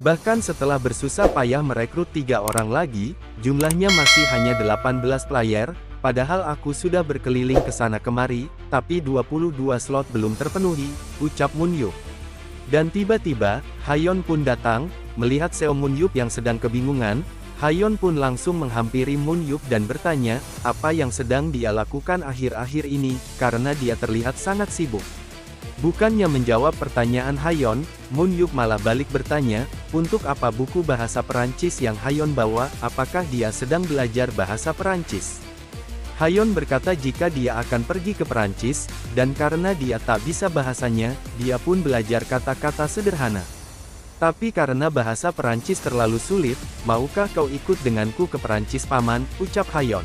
Bahkan setelah bersusah payah merekrut 3 orang lagi, jumlahnya masih hanya 18 player, padahal aku sudah berkeliling ke sana kemari, tapi 22 slot belum terpenuhi, ucap Moon Yup. Dan tiba-tiba, Hayon pun datang, melihat Seo Moon Yup yang sedang kebingungan, Hayon pun langsung menghampiri Moon Yup dan bertanya, apa yang sedang dia lakukan akhir-akhir ini, karena dia terlihat sangat sibuk. Bukannya menjawab pertanyaan Hayon, Moon Yup malah balik bertanya, untuk apa buku bahasa Perancis yang Hayon bawa, apakah dia sedang belajar bahasa Perancis? Hayon berkata jika dia akan pergi ke Perancis, dan karena dia tak bisa bahasanya, dia pun belajar kata-kata sederhana. Tapi karena bahasa Perancis terlalu sulit, maukah kau ikut denganku ke Perancis paman, ucap Hayon.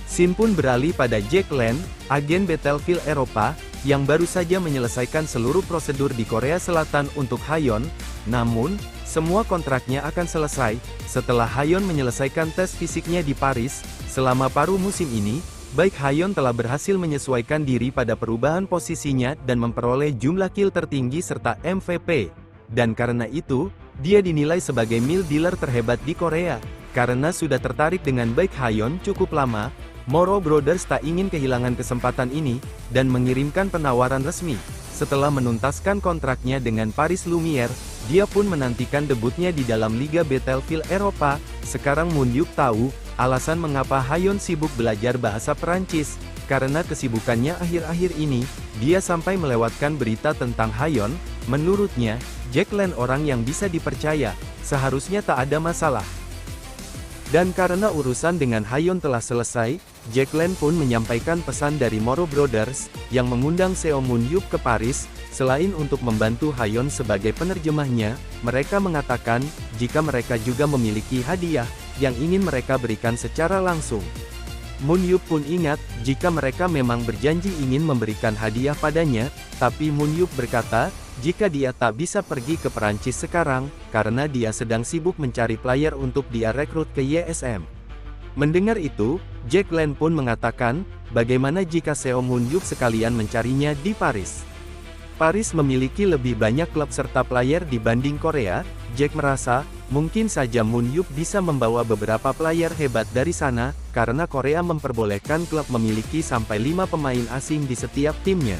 Scene pun beralih pada Jack Lan, agen Battlefield Eropa, yang baru saja menyelesaikan seluruh prosedur di Korea Selatan untuk Hayon, namun, semua kontraknya akan selesai, setelah Hayon menyelesaikan tes fisiknya di Paris. Selama paruh musim ini, baik Hayon telah berhasil menyesuaikan diri pada perubahan posisinya dan memperoleh jumlah kill tertinggi serta MVP. Dan karena itu, dia dinilai sebagai meal dealer terhebat di Korea. Karena sudah tertarik dengan baik Hayon cukup lama, Moro Brothers tak ingin kehilangan kesempatan ini, dan mengirimkan penawaran resmi. Setelah menuntaskan kontraknya dengan Paris Lumiere, dia pun menantikan debutnya di dalam Liga Battlefield Eropa. Sekarang Moon Yup tahu, alasan mengapa Hayon sibuk belajar bahasa Perancis, karena kesibukannya akhir-akhir ini, dia sampai melewatkan berita tentang Hayon. Menurutnya, Jack Lan orang yang bisa dipercaya, seharusnya tak ada masalah. Dan karena urusan dengan Hayon telah selesai, Jack Lan pun menyampaikan pesan dari Moro Brothers, yang mengundang Seo Moon Yup ke Paris. Selain untuk membantu Hayon sebagai penerjemahnya, mereka mengatakan, jika mereka juga memiliki hadiah, yang ingin mereka berikan secara langsung. Moon Yup pun ingat, jika mereka memang berjanji ingin memberikan hadiah padanya, tapi Moon Yup berkata, jika dia tak bisa pergi ke Perancis sekarang, karena dia sedang sibuk mencari player untuk dia rekrut ke YSM. Mendengar itu, Jack Lan pun mengatakan, bagaimana jika Seo Moon Yup sekalian mencarinya di Paris? Paris memiliki lebih banyak klub serta player dibanding Korea. Jack merasa, mungkin saja Moon Yup bisa membawa beberapa player hebat dari sana, karena Korea memperbolehkan klub memiliki sampai 5 pemain asing di setiap timnya.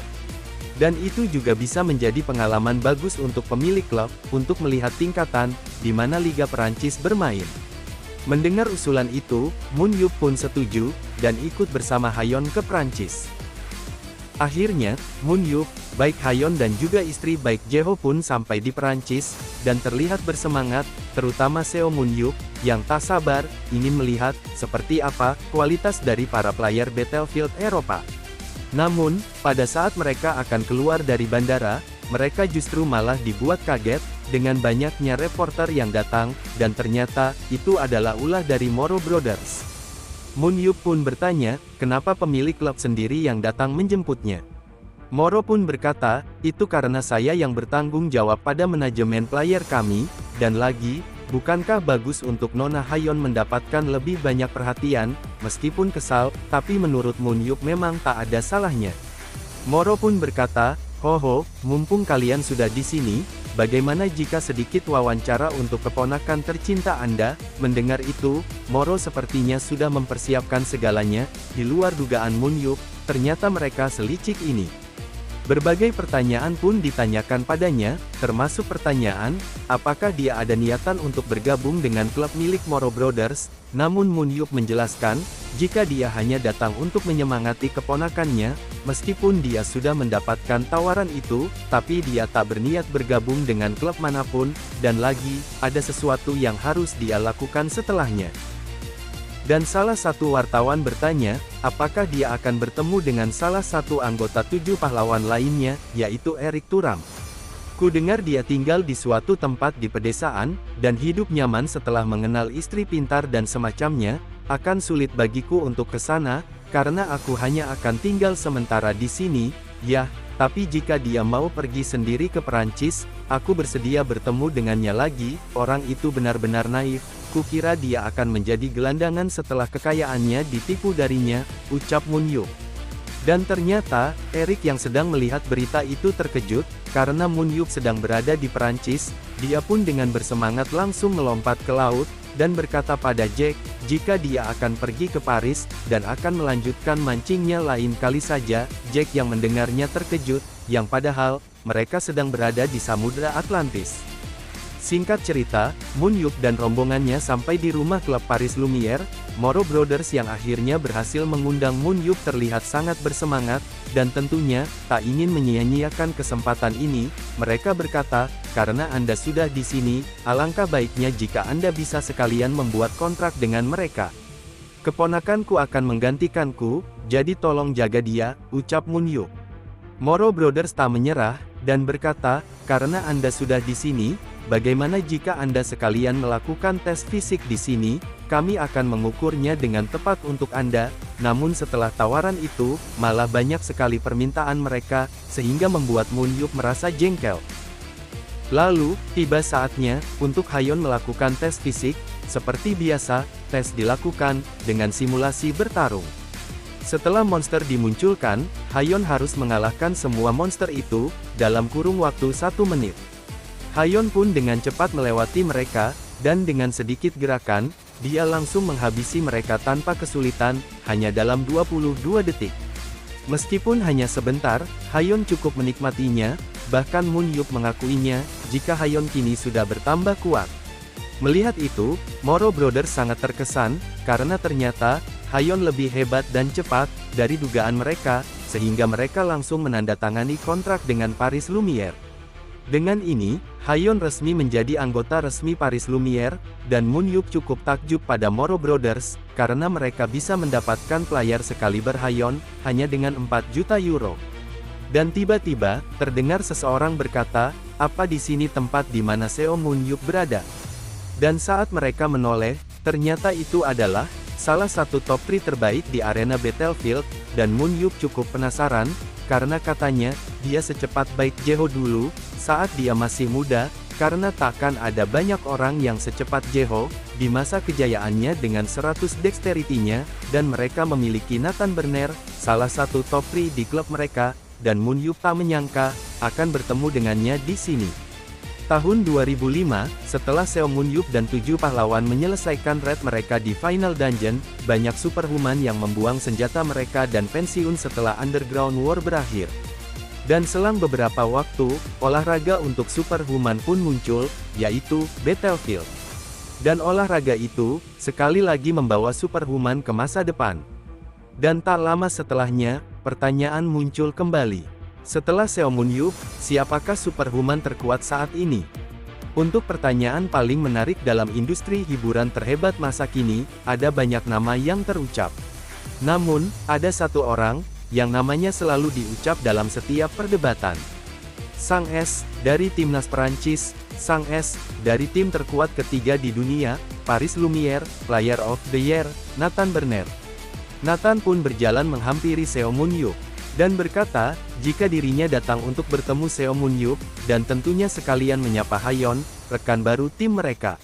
Dan itu juga bisa menjadi pengalaman bagus untuk pemilik klub, untuk melihat tingkatan, di mana Liga Perancis bermain. Mendengar usulan itu, Moon Yup pun setuju, dan ikut bersama Hayon ke Perancis. Akhirnya, Moon Yup, baik Hayon dan juga istri baik Jeho pun sampai di Perancis, dan terlihat bersemangat, terutama Seo Moon Yup, yang tak sabar, ingin melihat, seperti apa, kualitas dari para player Battlefield Eropa. Namun, pada saat mereka akan keluar dari bandara, mereka justru malah dibuat kaget, dengan banyaknya reporter yang datang, dan ternyata, itu adalah ulah dari Moro Brothers. Moon Yup pun bertanya, kenapa pemilik klub sendiri yang datang menjemputnya. Moro pun berkata, itu karena saya yang bertanggung jawab pada manajemen player kami, dan lagi, bukankah bagus untuk Nona Hayon mendapatkan lebih banyak perhatian, meskipun kesal, tapi menurut Moon Yup memang tak ada salahnya. Moro pun berkata, hoho, mumpung kalian sudah di sini, bagaimana jika sedikit wawancara untuk keponakan tercinta Anda? Mendengar itu, Moro sepertinya sudah mempersiapkan segalanya, di luar dugaan Moon Yup, ternyata mereka selicik ini. Berbagai pertanyaan pun ditanyakan padanya, termasuk pertanyaan, apakah dia ada niatan untuk bergabung dengan klub milik Moro Brothers, namun Moon Yup menjelaskan, jika dia hanya datang untuk menyemangati keponakannya, meskipun dia sudah mendapatkan tawaran itu, tapi dia tak berniat bergabung dengan klub manapun, dan lagi, ada sesuatu yang harus dia lakukan setelahnya. Dan salah satu wartawan bertanya, apakah dia akan bertemu dengan salah satu anggota 7 pahlawan lainnya, yaitu Erik Turam. Ku dengar dia tinggal di suatu tempat di pedesaan, dan hidup nyaman setelah mengenal istri pintar dan semacamnya, akan sulit bagiku untuk ke sana, karena aku hanya akan tinggal sementara di sini, ya, tapi jika dia mau pergi sendiri ke Perancis, aku bersedia bertemu dengannya lagi. Orang itu benar-benar naif, kukira dia akan menjadi gelandangan setelah kekayaannya ditipu darinya, ucap Moon Yup. Dan ternyata, Erik yang sedang melihat berita itu terkejut, karena Moon Yup sedang berada di Perancis, dia pun dengan bersemangat langsung melompat ke laut, dan berkata pada Jack, jika dia akan pergi ke Paris, dan akan melanjutkan mancingnya lain kali saja. Jack yang mendengarnya terkejut, yang padahal, mereka sedang berada di Samudra Atlantis. Singkat cerita, Moon Yup dan rombongannya sampai di rumah klub Paris Lumiere. Moro Brothers yang akhirnya berhasil mengundang Moon Yup terlihat sangat bersemangat, dan tentunya, tak ingin menyia-nyiakan kesempatan ini. Mereka berkata, karena Anda sudah di sini, alangkah baiknya jika Anda bisa sekalian membuat kontrak dengan mereka. Keponakanku akan menggantikanku, jadi tolong jaga dia, ucap Moon Yup. Moro Brothers tak menyerah, dan berkata, karena Anda sudah di sini, bagaimana jika Anda sekalian melakukan tes fisik di sini, kami akan mengukurnya dengan tepat untuk Anda. Namun setelah tawaran itu, malah banyak sekali permintaan mereka, sehingga membuat Moon Yup merasa jengkel. Lalu, tiba saatnya, untuk Hayeon melakukan tes fisik. Seperti biasa, tes dilakukan, dengan simulasi bertarung. Setelah monster dimunculkan, Hayeon harus mengalahkan semua monster itu, dalam kurung waktu 1 menit. Hayeon pun dengan cepat melewati mereka, dan dengan sedikit gerakan, dia langsung menghabisi mereka tanpa kesulitan, hanya dalam 22 detik. Meskipun hanya sebentar, Hayeon cukup menikmatinya, bahkan Moon Yup mengakuinya, jika Hayeon kini sudah bertambah kuat. Melihat itu, Moro Brothers sangat terkesan, karena ternyata, Hayeon lebih hebat dan cepat, dari dugaan mereka, sehingga mereka langsung menandatangani kontrak dengan Paris Lumiere. Dengan ini, Hayeon resmi menjadi anggota resmi Paris Lumiere, dan Moon Yup cukup takjub pada Moro Brothers, karena mereka bisa mendapatkan player sekaliber Hayeon, hanya dengan 4 juta euro. Dan tiba-tiba, terdengar seseorang berkata, apa di sini tempat di mana Seo Moon Yup berada? Dan saat mereka menoleh, ternyata itu adalah salah satu top 3 terbaik di arena Battlefield, dan Moon Yup cukup penasaran, karena katanya, dia secepat baik Jeho dulu, saat dia masih muda, karena takkan ada banyak orang yang secepat Jeho, di masa kejayaannya dengan 100 dexterity-nya, dan mereka memiliki Nathan Berner, salah satu top 3 di klub mereka, dan Moon Yup tak menyangka, akan bertemu dengannya di sini. Tahun 2005, setelah Seo Moon Yup dan 7 pahlawan menyelesaikan raid mereka di Final Dungeon, banyak superhuman yang membuang senjata mereka dan pensiun setelah Underground War berakhir. Dan selang beberapa waktu, olahraga untuk superhuman pun muncul, yaitu Battlefield. Dan olahraga itu, sekali lagi membawa superhuman ke masa depan. Dan tak lama setelahnya, pertanyaan muncul kembali. Setelah Seo Moon Yup, siapakah superhuman terkuat saat ini? Untuk pertanyaan paling menarik dalam industri hiburan terhebat masa kini, ada banyak nama yang terucap. Namun, ada satu orang, yang namanya selalu diucap dalam setiap perdebatan. Sang S, dari timnas Perancis, Sang S, dari tim terkuat ketiga di dunia, Paris Lumiere, Player of the Year, Nathan Berner. Nathan pun berjalan menghampiri Seo Moon Yup, dan berkata, jika dirinya datang untuk bertemu Seo Moon Yup, dan tentunya sekalian menyapa Hayeon, rekan baru tim mereka.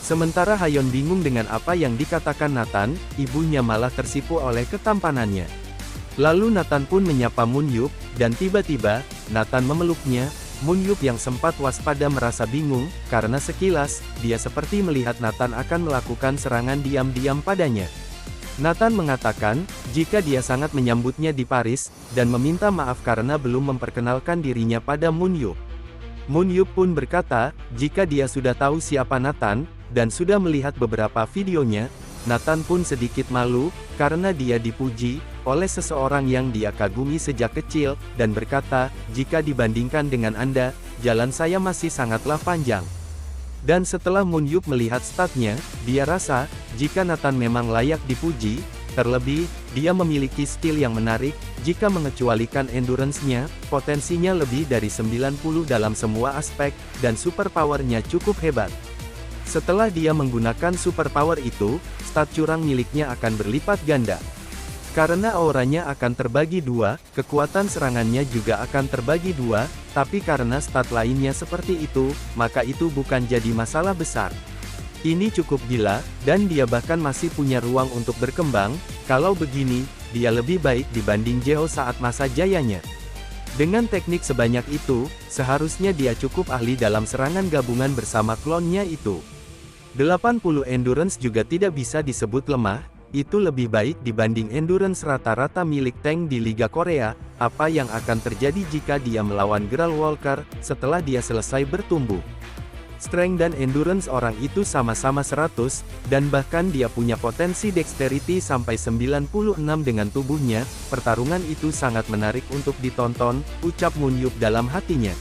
Sementara Hayeon bingung dengan apa yang dikatakan Nathan, ibunya malah tersipu oleh ketampanannya. Lalu Nathan pun menyapa Moon Yup, dan tiba-tiba, Nathan memeluknya. Moon Yup yang sempat waspada merasa bingung, karena sekilas, dia seperti melihat Nathan akan melakukan serangan diam-diam padanya. Nathan mengatakan, jika dia sangat menyambutnya di Paris, dan meminta maaf karena belum memperkenalkan dirinya pada Moon Yup. Moon Yup pun berkata, jika dia sudah tahu siapa Nathan, dan sudah melihat beberapa videonya, Nathan pun sedikit malu, karena dia dipuji oleh seseorang yang dia kagumi sejak kecil, dan berkata, jika dibandingkan dengan Anda, jalan saya masih sangatlah panjang. Dan setelah Moon Yup melihat statnya, dia rasa, jika Nathan memang layak dipuji, terlebih, dia memiliki skill yang menarik, jika mengecualikan endurance-nya, potensinya lebih dari 90 dalam semua aspek, dan superpower-nya cukup hebat. Setelah dia menggunakan superpower itu, stat curang miliknya akan berlipat ganda. Karena auranya akan terbagi 2, kekuatan serangannya juga akan terbagi 2, tapi karena stat lainnya seperti itu, maka itu bukan jadi masalah besar. Ini cukup gila, dan dia bahkan masih punya ruang untuk berkembang. Kalau begini, dia lebih baik dibanding Jeho saat masa jayanya. Dengan teknik sebanyak itu, seharusnya dia cukup ahli dalam serangan gabungan bersama klonnya itu. 80 endurance juga tidak bisa disebut lemah, itu lebih baik dibanding endurance rata-rata milik tank di Liga Korea. Apa yang akan terjadi jika dia melawan Grail Walker, setelah dia selesai bertumbuh? Strength dan endurance orang itu sama-sama 100, dan bahkan dia punya potensi dexterity sampai 96 dengan tubuhnya. Pertarungan itu sangat menarik untuk ditonton, ucap Moon Yup dalam hatinya.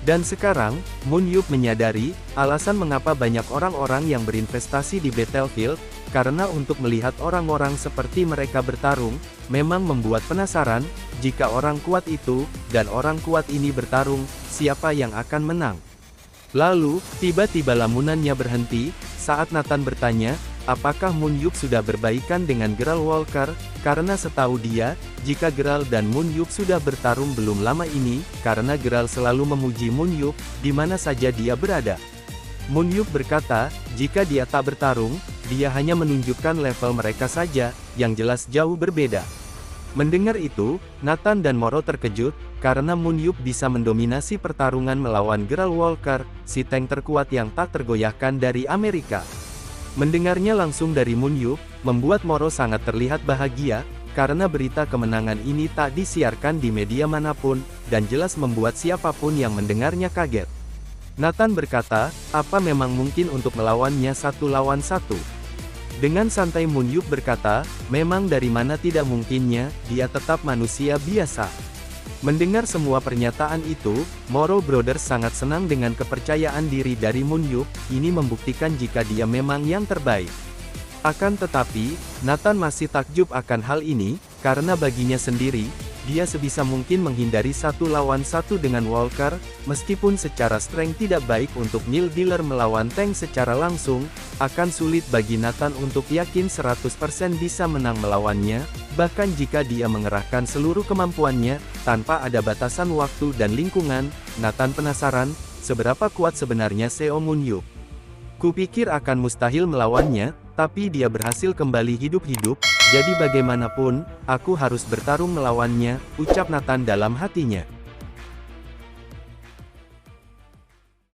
Dan sekarang, Moon Yup menyadari, alasan mengapa banyak orang-orang yang berinvestasi di Battlefield, karena untuk melihat orang-orang seperti mereka bertarung, memang membuat penasaran, jika orang kuat itu, dan orang kuat ini bertarung, siapa yang akan menang. Lalu, tiba-tiba lamunannya berhenti, saat Nathan bertanya, apakah Moon Yup sudah berbaikan dengan Grail Walker, karena setahu dia, jika Grail dan Moon Yup sudah bertarung belum lama ini, karena Grail selalu memuji Moon Yup, di mana saja dia berada. Moon Yup berkata, jika dia tak bertarung, dia hanya menunjukkan level mereka saja, yang jelas jauh berbeda. Mendengar itu, Nathan dan Moro terkejut, karena Moon Yup bisa mendominasi pertarungan melawan Grail Walker, si tank terkuat yang tak tergoyahkan dari Amerika. Mendengarnya langsung dari Moon Yup, membuat Moro sangat terlihat bahagia, karena berita kemenangan ini tak disiarkan di media manapun, dan jelas membuat siapapun yang mendengarnya kaget. Nathan berkata, apa memang mungkin untuk melawannya 1 lawan 1? Dengan santai Moon Yup berkata, memang dari mana tidak mungkinnya, dia tetap manusia biasa. Mendengar semua pernyataan itu, Moro Brothers sangat senang dengan kepercayaan diri dari Moon Yup, ini membuktikan jika dia memang yang terbaik. Akan tetapi, Nathan masih takjub akan hal ini, karena baginya sendiri, dia sebisa mungkin menghindari 1 lawan 1 dengan Walker, meskipun secara strength tidak baik untuk Neil Dealer melawan tank secara langsung, akan sulit bagi Nathan untuk yakin 100% bisa menang melawannya, bahkan jika dia mengerahkan seluruh kemampuannya, tanpa ada batasan waktu dan lingkungan. Nathan penasaran, seberapa kuat sebenarnya Seo Moon Yup. Kupikir akan mustahil melawannya, tapi dia berhasil kembali hidup-hidup, jadi bagaimanapun, aku harus bertarung melawannya, ucap Nathan dalam hatinya.